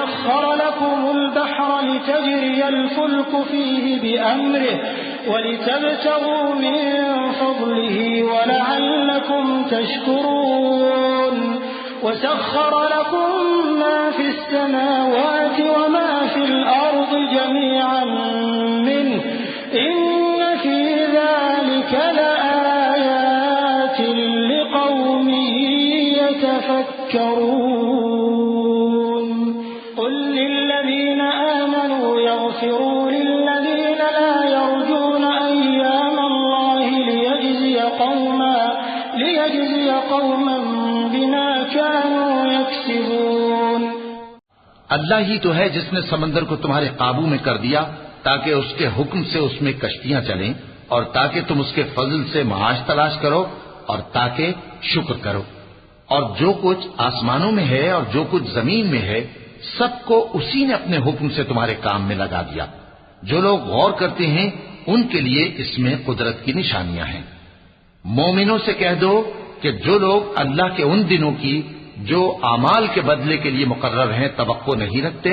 सख्खर लकुमुल बहर लितजरियल फुल्कु फीहि बिअम्रिहि वलितब्तगू मिन फज़लिहि वलअल्लकुम तशकुरून वसख्खर लकुम मा फिस समावाति वमा फिल अर्दि जमीअन मिन्हु इन्न फी ज़ालिका लआयातिन लिक़ौमिन यतफ़क्करून क़ुल लिल्लज़ीन आमनू यग़फ़िरू लिल्लज़ीन ला यर्जून अय्यामल्लाहि लियजज़िय क़ौमन बिमा कानू यक्सिबून। अल्लाह ही तो है जिसने समंदर को तुम्हारे काबू में कर दिया ताकि उसके हुक्म से उसमें कश्तियां चलें और ताकि तुम उसके फजल से माश तलाश करो और ताकि शुक्र करो। और जो कुछ आसमानों में है और जो कुछ जमीन में है सबको उसी ने अपने हुक्म से तुम्हारे काम में लगा दिया। जो लोग गौर करते हैं उनके लिए इसमें कुदरत की निशानियां हैं। मोमिनों से कह दो कि जो लोग अल्लाह के उन दिनों की जो आमाल के बदले के लिए मुकर्रर हैं तवक्को नहीं रखते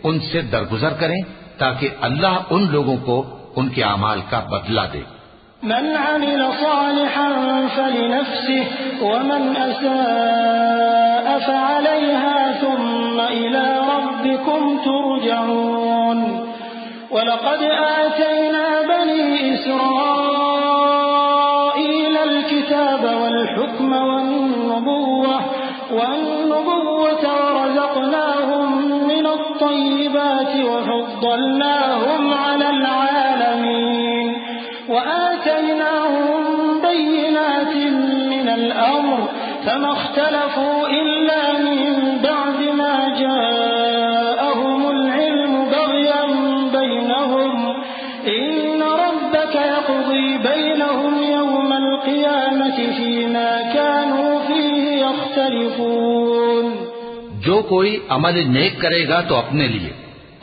उनसे दरगुजर करें ताकि अल्लाह उन लोगों को उनके आमाल का बदला दे। मन अमिल सालिहन फलिनफ्सिहि वमन असाअ फअलैहा सुम्मा इला रब्बिकुम तुरजऊन। वलक़द आतैना बनी इस्राईल अल-किताब वल-हुक्म वन-नबुव्वह वरज़क़नाहुम मिनत-तय्यिबात वफ़द्दलनाहुम अलल आलमीन वआतैनाहुम बय्यिनातिन मिनल अम्र फमा इख्तलफू इल्ला मिन बअद मा जाअहुमुल इल्मु बग़यन बैनहुम इन्न रब्बका यक़ज़ी बैनहुम यौमल क़ियामति फ़ीमा कानू फ़ीहि यख्तलिफ़ून। जो कोई अमल नेक करेगा तो अपने लिए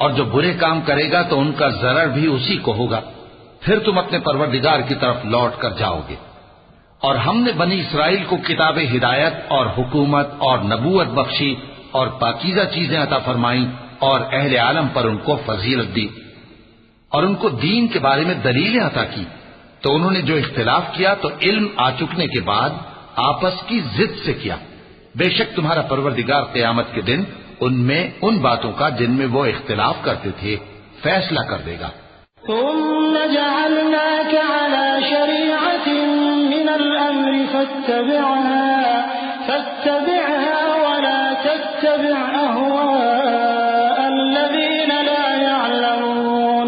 और जो बुरे काम करेगा तो उनका जरर भी उसी को होगा। फिर तुम अपने परवरदिगार की तरफ लौट कर जाओगे। और हमने बनी इसराइल को किताब हिदायत और हुकूमत और नबूवत बख्शी और पाकीज़ा चीजें अता फरमाई और अहले आलम पर उनको फजीलत दी और उनको दीन के बारे में दलीलें अता की। तो उन्होंने जो इख्तिलाफ किया तो इल्म आ चुकने के बाद आपस की जिद से किया। बेशक तुम्हारा परवरदिगार क़यामत के दिन उनमें उन बातों का जिनमें वो इख्तिलाफ करते थे फैसला कर देगा। ثم جعلناك على شريعة من الأمر فاتبعها ولا تتبع أهواء الذين لا يعلمون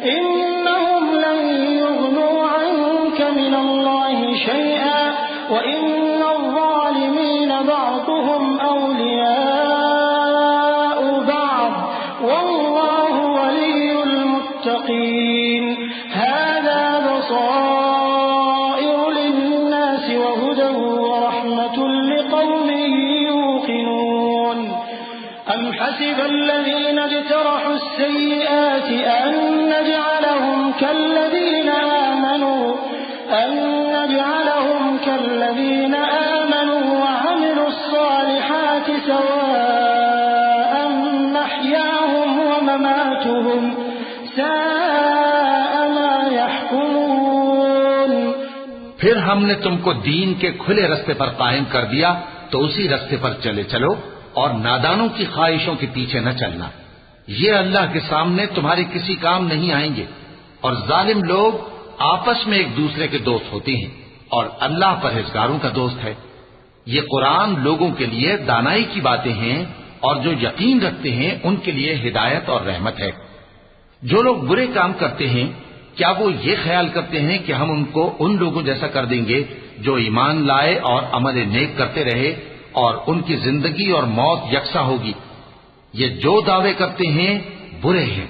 إنهم لن يغنوا عنك من الله شيئا وإن الظالمين بعضهم أولياء بعض والله ولي المتقين هذا بصائر للناس وهدى ورحمة لقوم يوقنون أم حسب الذين اجترحوا السيئات أن نجعلهم كالذين آمنوا وعملوا الصالحات سواء محياهم ومماتهم ساء ما يحكمون। फिर हमने तुमको दीन के खुले रास्ते पर कायम कर दिया तो उसी रास्ते पर चले चलो और नादानों की ख्वाहिशों के पीछे न चलना। ये अल्लाह के सामने तुम्हारे किसी काम नहीं आएंगे और जालिम लोग आपस में एक दूसरे के दोस्त होते हैं और अल्लाह परहेजगारों का दोस्त है। ये कुरान लोगों के लिए दानाई की बातें हैं और जो यकीन रखते हैं उनके लिए हिदायत और रहमत है। जो लोग बुरे काम करते हैं क्या वो ये ख्याल करते हैं कि हम उनको उन लोगों जैसा कर देंगे जो ईमान लाए और अमल नेक करते रहे और उनकी जिंदगी और मौत यकसा होगी। ये जो दावे करते हैं बुरे हैं।